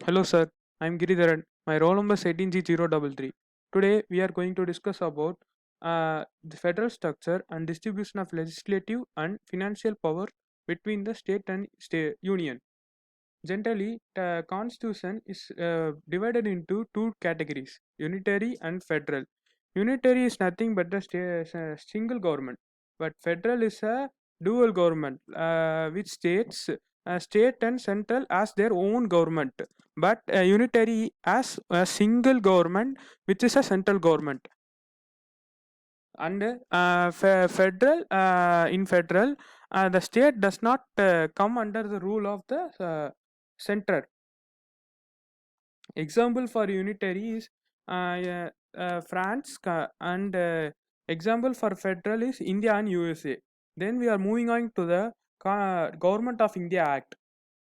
Hello, sir. I'm Giridharan. My roll number is 18G033. Today, we are going to discuss about the federal structure and distribution of legislative and financial power between the state and state union. Generally, the constitution is divided into two categories: unitary and federal. Unitary is nothing but the single government, but federal is a dual government, which states state and central as their own government, but unitary as a single government, which is a central government. And federal in federal, the state does not come under the rule of the center. Example for unitary is France, and example for federal is India and USA. Then we are moving on to the Government of India Act.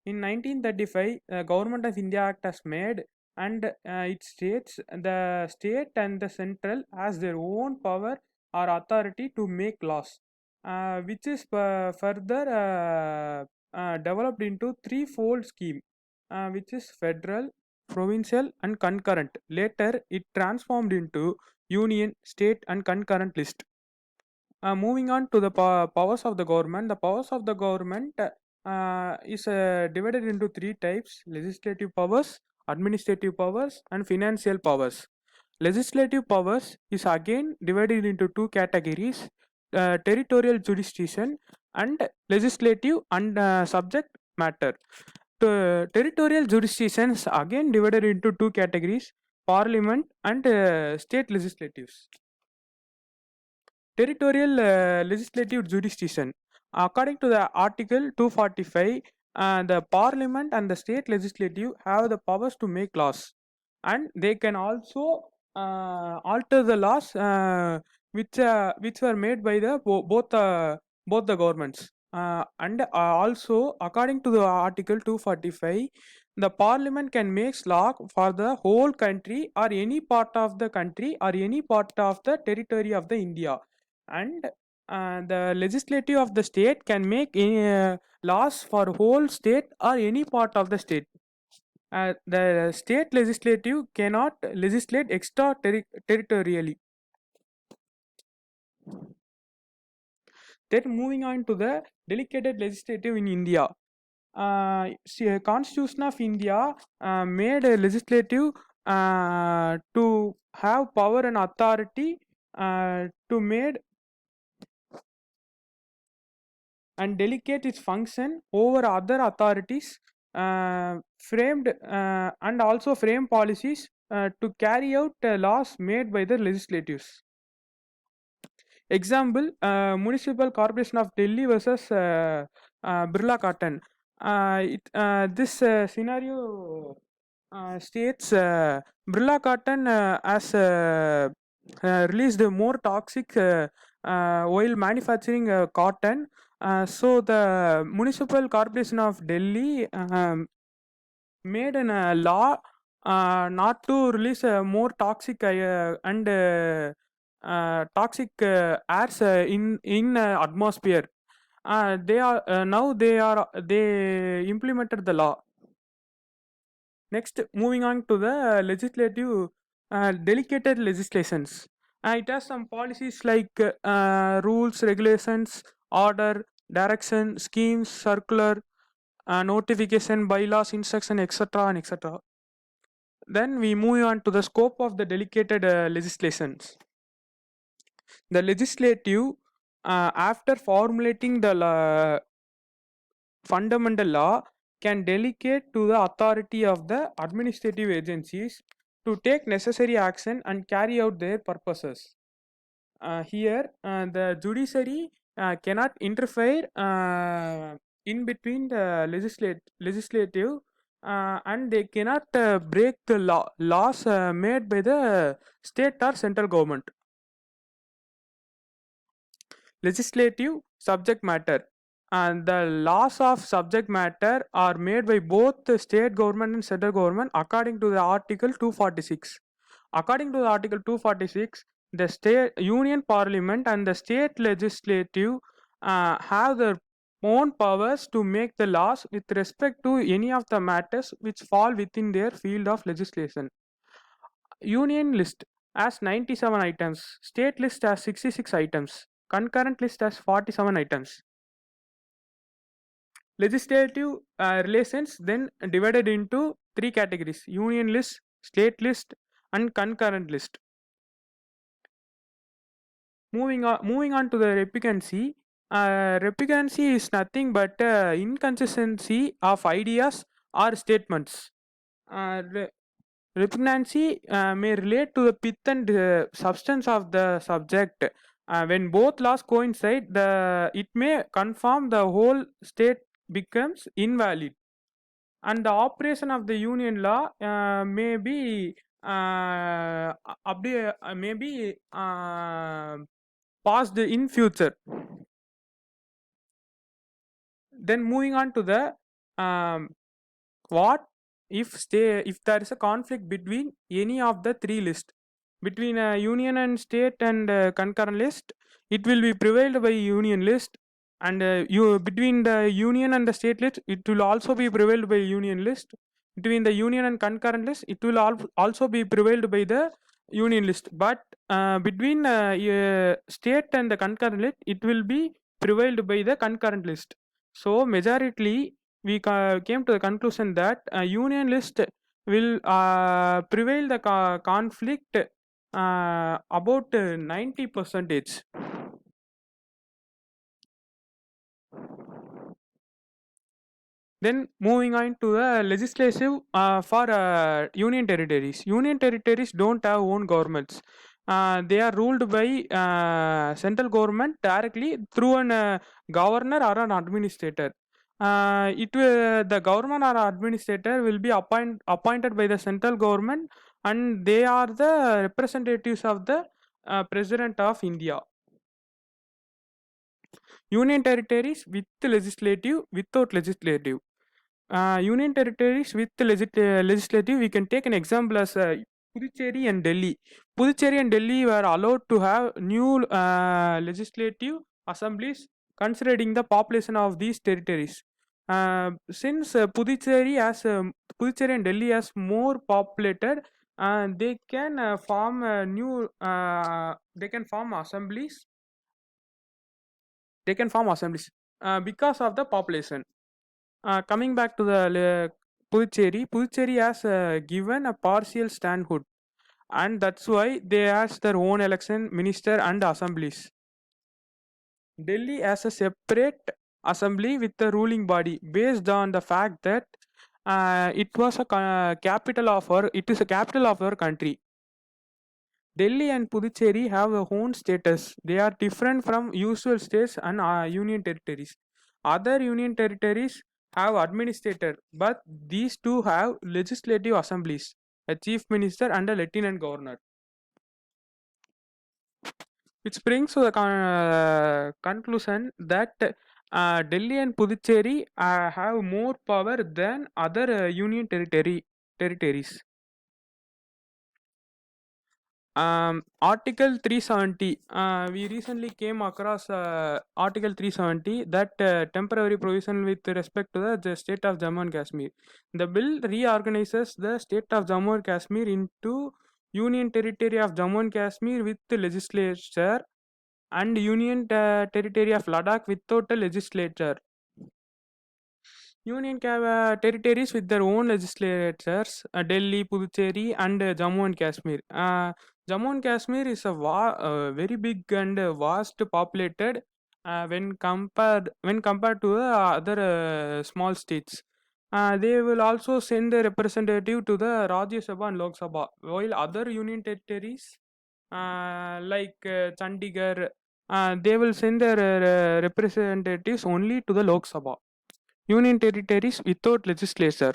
In 1935, Government of India Act has made, and it states the state and the central has their own power or authority to make laws, which is further developed into threefold scheme, which is federal, provincial and concurrent. Later, it transformed into union, state and concurrent list. Moving on to the powers of the government. The powers of the government is divided into three types: legislative powers, administrative powers and financial powers. Legislative powers is again divided into two categories: territorial jurisdiction and legislative and subject matter. Territorial jurisdiction is again divided into two categories: parliament and state legislatives. Territorial legislative jurisdiction. According to the Article 245, the Parliament and the state legislative have the powers to make laws, and they can also alter the laws which were made by the both the governments. And also, according to the Article 245, the Parliament can make law for the whole country or any part of the country or any part of the territory of the India, and the legislative of the state can make laws for whole state or any part of the state. The state legislative cannot legislate extra territorially. Then moving on to the delegated legislative in India. Constitution of India made a legislative to have power and authority to made and delegate its function over other authorities, framed and also frame policies to carry out laws made by the legislatives. Example: Municipal Corporation of Delhi versus Birla Cotton. This scenario states Birla Cotton has released more toxic while manufacturing cotton. So the Municipal Corporation of Delhi made an law not to release more toxic and toxic airs in atmosphere. They implemented the law. Next, moving on to the legislative delegated legislations. It has some policies like rules, regulations, order, direction, schemes, circular, notification, bylaws, instruction, etc. and etc. Then we move on to the scope of the delegated legislations. The legislative, after formulating the fundamental law, can delegate to the authority of the administrative agencies to take necessary action and carry out their purposes. Here, the judiciary cannot interfere in between the legislative, and they cannot break the laws made by the state or central government. Legislative subject matter, and the laws of subject matter are made by both the state government and central government according to the Article 246. According to the Article 246, the state union parliament and the state legislative have the own powers to make the laws with respect to any of the matters which fall within their field of legislation. Union list has 97 items, state list has 66 items, concurrent list has 47 items. Legislative relations then divided into three categories: union list, state list, and concurrent list. Moving on to the repugnancy. Repugnancy is nothing but inconsistency of ideas or statements. Re- Repugnancy may relate to the pith and substance of the subject. When both laws coincide, it may confirm the whole state becomes invalid, and the operation of the union law may be passed in future. Then moving on to the um, what if there is a conflict between any of the three lists, between union and state and concurrent list, it will be prevailed by union list, and you between the union and the state list, it will also be prevailed by union list. Between the union and concurrent list, it will also be prevailed by the union list. But between state and the concurrent list, it will be prevailed by the concurrent list. So majority we came to the conclusion that union list will prevail the conflict about 90 percentage. Then moving on to the legislative for union territories. Union territories don't have own governments. They are ruled by central government directly through an governor or an administrator. The government or administrator will be appointed by the central government, and they are the representatives of the president of India. Union territories with legislative, without legislative. Union territories with legislative, we can take an example as Puducherry and Delhi. Puducherry and Delhi were allowed to have new legislative assemblies considering the population of these territories. Since Puducherry and Delhi has more populated, they can form new. They can form assemblies. They can form assemblies because of the population. Coming back to the Puducherry has given a partial standhood, and that's why they has their own election, minister, and assemblies. Delhi has a separate assembly with the ruling body based on the fact that it was a it is a capital of our country. Delhi and Puducherry have a own status. They are different from usual states and union territories. Other union territories have administrator, but these two have legislative assemblies, a chief minister and a lieutenant governor. Which brings to the conclusion that Delhi and Puducherry have more power than other union territories. Article 370. We recently came across Article 370, that temporary provision with respect to the state of Jammu and Kashmir. The bill reorganizes the state of Jammu and Kashmir into Union Territory of Jammu and Kashmir with the legislature, and Union Territory of Ladakh without a legislature. Union territories with their own legislatures, Delhi, Puducherry, and Jammu and Kashmir. Jammu and Kashmir is a very big and vast populated when compared to other small states. They will also send a representative to the Rajya Sabha and Lok Sabha, while other union territories like Chandigarh, they will send their representatives only to the Lok Sabha. Union territories without legislature.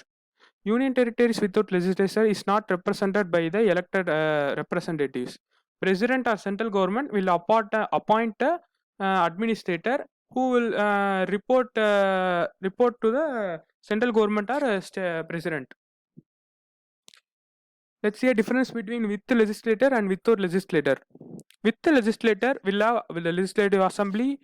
Union territories without legislature is not represented by the elected representatives. President or central government will appoint a administrator who will report to the central government or president. Let's see a difference between with the legislator and without legislator. With the legislator, will have the legislative assembly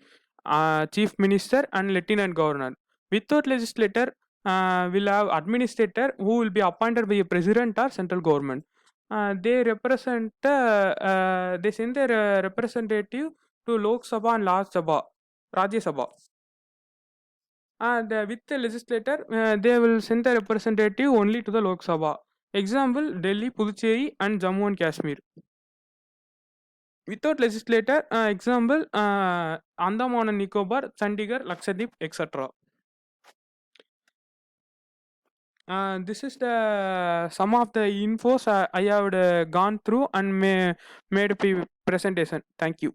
chief minister and lieutenant governor. Without legislator, will have administrator who will be appointed by a president or central government. They represent, they send their representative to Lok Sabha and Rajya Sabha. With the legislator, they will send the representative only to the Lok Sabha. Example, Delhi, Puducherry and Jammu and Kashmir. Without legislator, example, Andaman and Nicobar, Chandigarh, Lakshadweep, etc. This is the some of the infos I have gone through and made a presentation. Thank you.